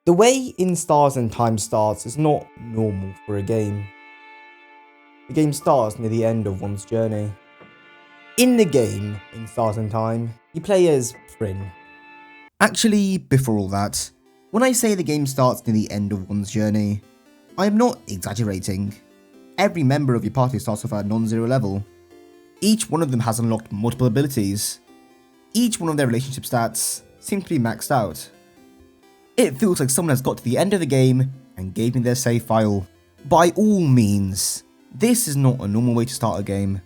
The way In Stars and Time starts is not normal for a game. The game starts near the end of one's journey. In the game, In Stars and Time, you play as Bryn. Actually, before all that, when I say the game starts near the end of one's journey, I am not exaggerating. Every member of your party starts off at a non-zero level. Each one of them has unlocked multiple abilities. Each one of their relationship stats seem to be maxed out. It feels like someone has got to the end of the game and gave me their save file. By all means, this is not a normal way to start a game.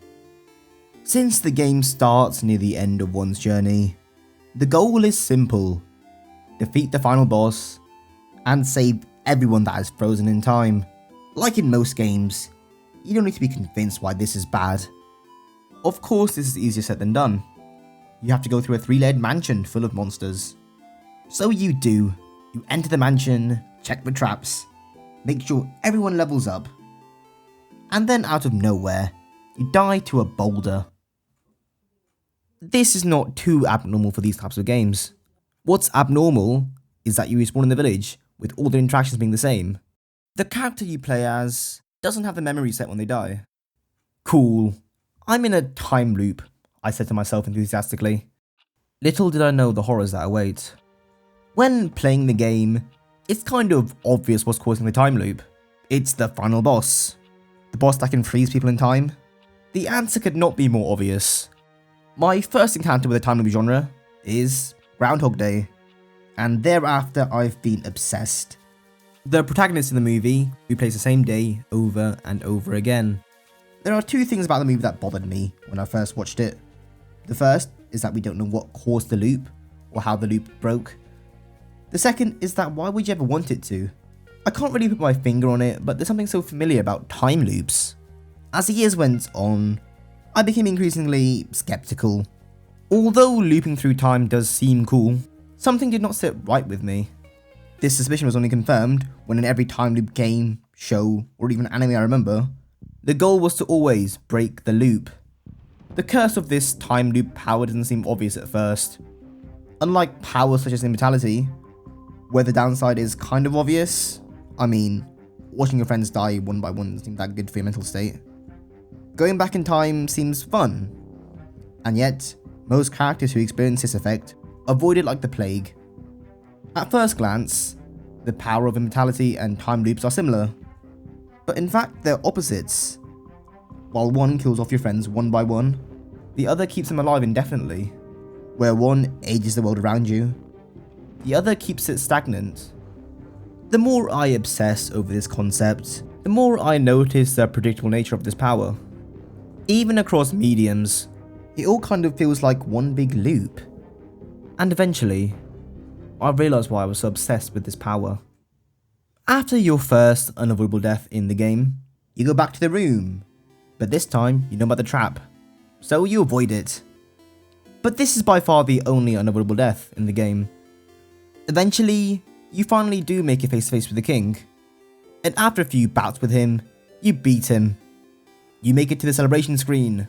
Since the game starts near the end of one's journey, the goal is simple: defeat the final boss and save everyone that is frozen in time. Like in most games, you don't need to be convinced why this is bad. Of course, this is easier said than done. You have to go through a 3-layered mansion full of monsters. So you do. You enter the mansion, check the traps, make sure everyone levels up, and then out of nowhere, you die to a boulder. This is not too abnormal for these types of games. What's abnormal is that you respawn in the village, with all the interactions being the same. The character you play as doesn't have the memory set when they die. Cool. I'm in a time loop, I said to myself enthusiastically. Little did I know the horrors that await. When playing the game, it's kind of obvious what's causing the time loop. It's the final boss. The boss that can freeze people in time. The answer could not be more obvious. My first encounter with the time loop genre is Groundhog Day, and thereafter I've been obsessed. The protagonist in the movie replays the same day over and over again. There are two things about the movie that bothered me when I first watched it. The first is that we don't know what caused the loop, or how the loop broke. The second is that why would you ever want it to? I can't really put my finger on it, but there's something so familiar about time loops. As the years went on, I became increasingly skeptical. Although looping through time does seem cool, something did not sit right with me. This suspicion was only confirmed when in every time loop game, show, or even anime I remember, the goal was to always break the loop. The curse of this time loop power doesn't seem obvious at first. Unlike powers such as immortality, where the downside is kind of obvious. I mean, watching your friends die one by one doesn't seem that good for your mental state. Going back in time seems fun. And yet, most characters who experience this effect avoid it like the plague. At first glance, the power of immortality and time loops are similar. But in fact, they're opposites. While one kills off your friends one by one, the other keeps them alive indefinitely. Where one ages the world around you, the other keeps it stagnant. The more I obsess over this concept, the more I notice the predictable nature of this power. Even across mediums, it all kind of feels like one big loop. And eventually, I realised why I was so obsessed with this power. After your first unavoidable death in the game, you go back to the room, but this time you know about the trap, so you avoid it. But this is by far the only unavoidable death in the game. Eventually, you finally do make it face to face with the king, and after a few bouts with him, you beat him. You make it to the celebration screen,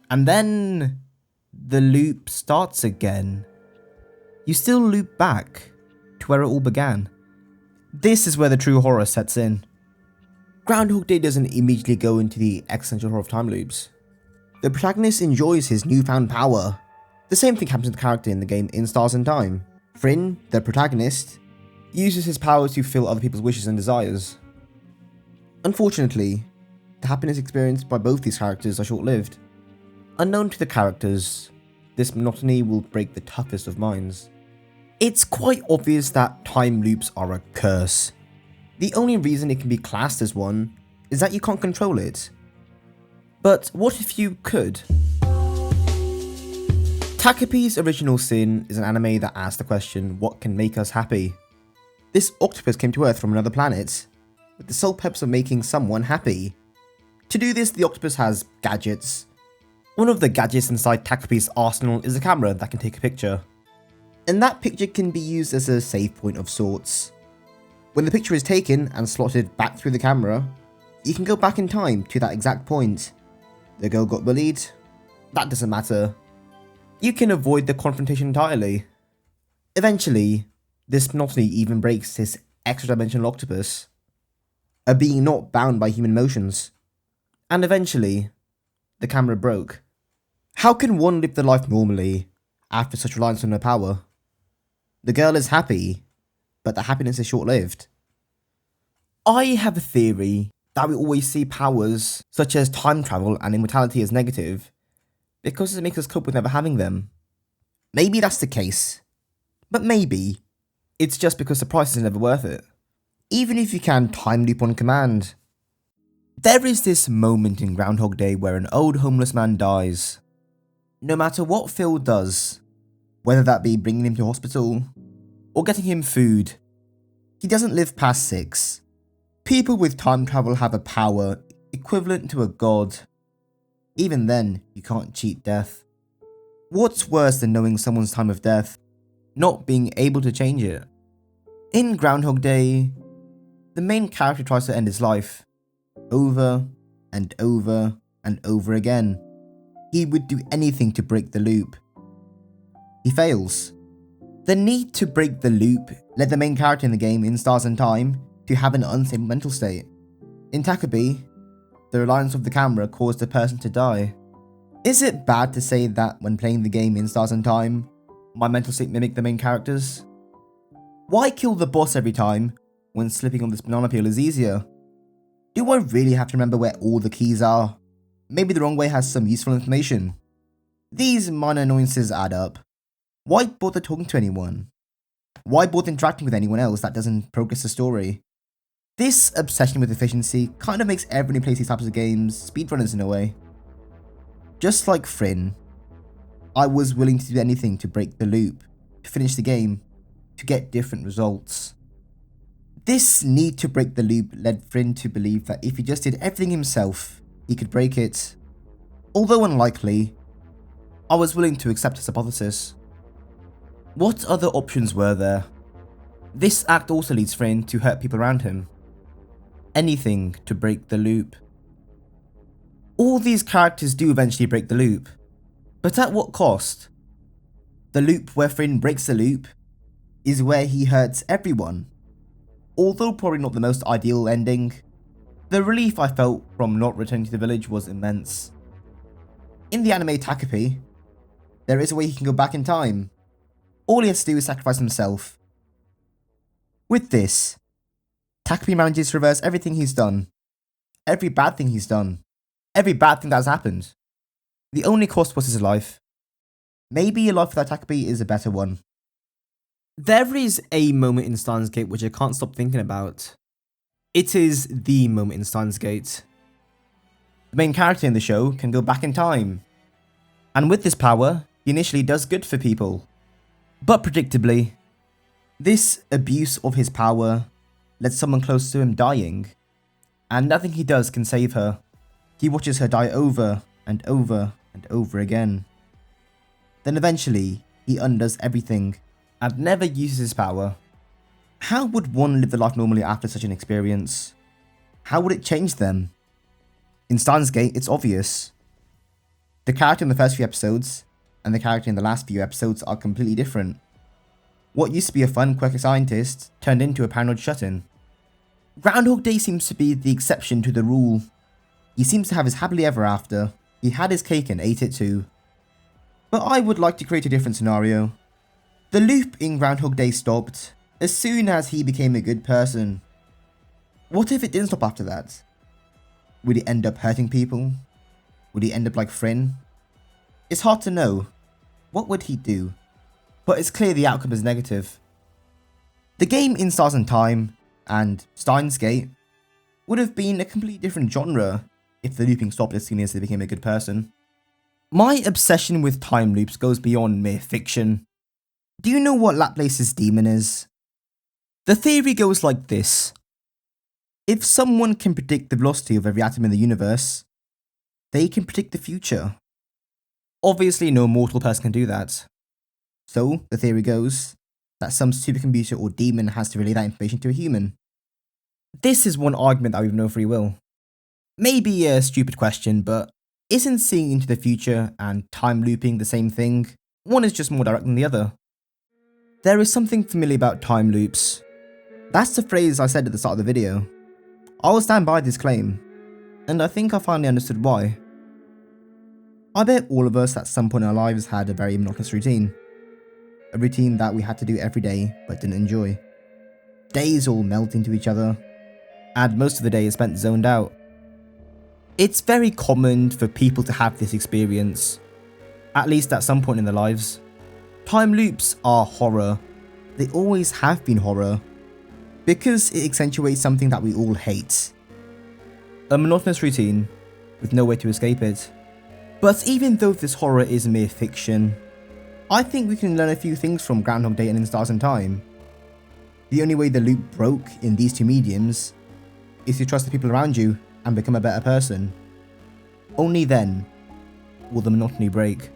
and then the loop starts again. You still loop back to where it all began. This is where the true horror sets in. Groundhog Day doesn't immediately go into the existential horror of time loops. The protagonist enjoys his newfound power. The same thing happens to the character in the game In Stars and Time. Bryn, the protagonist, uses his power to fulfill other people's wishes and desires. Unfortunately, the happiness experienced by both these characters are short-lived. Unknown to the characters, this monotony will break the toughest of minds. It's quite obvious that time loops are a curse. The only reason it can be classed as one is that you can't control it. But what if you could? Takopi's Original Sin is an anime that asks the question, what can make us happy? This octopus came to Earth from another planet, with the sole purpose of making someone happy. To do this, the octopus has gadgets. One of the gadgets inside Takopi's arsenal is a camera that can take a picture. And that picture can be used as a save point of sorts. When the picture is taken and slotted back through the camera, you can go back in time to that exact point. The girl got bullied? That doesn't matter. You can avoid the confrontation entirely. Eventually, This monotony even breaks his extra-dimensional octopus, a being not bound by human motions. And eventually, the camera broke. How can one live their life normally after such reliance on her power? The girl is happy, but the happiness is short-lived. I have a theory that we always see powers such as time travel and immortality as negative because it makes us cope with never having them. Maybe that's the case, but maybe it's just because the price is never worth it. Even if you can time loop on command. There is this moment in Groundhog Day where an old homeless man dies. No matter what Phil does, whether that be bringing him to hospital or getting him food, he doesn't live past 6. People with time travel have a power equivalent to a god. Even then, you can't cheat death. What's worse than knowing someone's time of death, not being able to change it? In Groundhog Day, the main character tries to end his life, over and over and over again. He would do anything to break the loop. He fails. The need to break the loop led the main character in the game in Stars and Time to have an unstable mental state. In Takopi, the reliance of the camera caused the person to die. Is it bad to say that when playing the game in Stars and Time, my mental state mimicked the main character's? Why kill the boss every time when slipping on this banana peel is easier? Do I really have to remember where all the keys are? Maybe the wrong way has some useful information. These minor annoyances add up. Why bother talking to anyone? Why bother interacting with anyone else that doesn't progress the story? This obsession with efficiency kind of makes everyone who plays these types of games speedrunners in a way. Just like Fryn, I was willing to do anything to break the loop, to finish the game, to get different results. This need to break the loop led Fryn to believe that if he just did everything himself, he could break it. Although unlikely, I was willing to accept his hypothesis. What other options were there? This act also leads Fryn to hurt people around him. Anything to break the loop. All these characters do eventually break the loop, but at what cost? The loop where Fryn breaks the loop is where he hurts everyone. Although probably not the most ideal ending, the relief I felt from not returning to the village was immense. In the anime Takopi, there is a way he can go back in time. All he has to do is sacrifice himself. With this, Takopi manages to reverse everything he's done. Every bad thing he's done. Every bad thing that has happened. The only cost was his life. Maybe a life without Takopi is a better one. There is a moment in Steins Gate which I can't stop thinking about. It is the moment in Steins Gate. The main character in the show can go back in time. And with this power, he initially does good for people. But predictably, this abuse of his power led someone close to him dying. And nothing he does can save her. He watches her die over and over and over again. Then eventually, he undoes everything and never uses his power. How would one live their life normally after such an experience? How would it change them? In Steins Gate, it's obvious. The character in the first few episodes and the character in the last few episodes are completely different. What used to be a fun, quirky scientist turned into a paranoid shut-in. Groundhog Day seems to be the exception to the rule. He seems to have his happily ever after. He had his cake and ate it too. But I would like to create a different scenario. The loop in Groundhog Day stopped as soon as he became a good person. What if it didn't stop after that? Would he end up hurting people? Would he end up like Fryn? It's hard to know. What would he do? But it's clear the outcome is negative. The game in Stars and Time and Steins Gate would have been a completely different genre if the looping stopped as soon as they became a good person. My obsession with time loops goes beyond mere fiction. Do you know what Laplace's demon is? The theory goes like this. If someone can predict the velocity of every atom in the universe, they can predict the future. Obviously, no mortal person can do that. So, the theory goes that some supercomputer or demon has to relay that information to a human. This is one argument that we have no free will. Maybe a stupid question, but isn't seeing into the future and time looping the same thing? One is just more direct than the other. There is something familiar about time loops. That's the phrase I said at the start of the video. I will stand by this claim, and I think I finally understood why. I bet all of us at some point in our lives had a very monotonous routine. A routine that we had to do every day but didn't enjoy. Days all melt into each other, and most of the day is spent zoned out. It's very common for people to have this experience, at least at some point in their lives. Time loops are horror. They always have been horror, because it accentuates something that we all hate. A monotonous routine with no way to escape it. But even though this horror is mere fiction, I think we can learn a few things from Groundhog Day and In Stars and Time. The only way the loop broke in these two mediums is to trust the people around you and become a better person. Only then will the monotony break.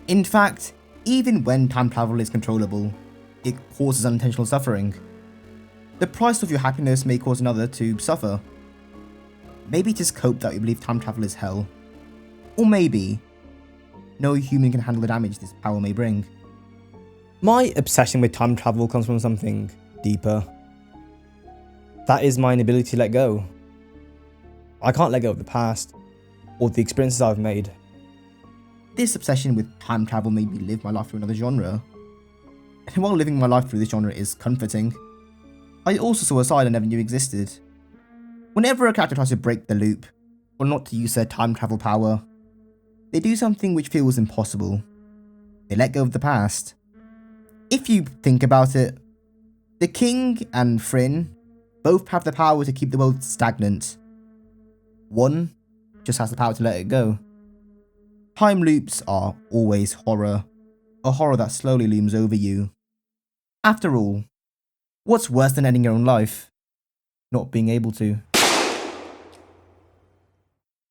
In fact, even when time travel is controllable, it causes unintentional suffering. The price of your happiness may cause another to suffer. Maybe it is cope that we believe time travel is hell. Or maybe no human can handle the damage this power may bring. My obsession with time travel comes from something deeper. That is my inability to let go. I can't let go of the past, or the experiences I've made. This obsession with time travel made me live my life through another genre. And while living my life through this genre is comforting, I also saw a side I never knew existed. Whenever a character tries to break the loop, or not to use their time travel power, they do something which feels impossible. They let go of the past. If you think about it, the king and Fryn both have the power to keep the world stagnant. One just has the power to let it go. Time loops are always horror, a horror that slowly looms over you. After all, what's worse than ending your own life? Not being able to.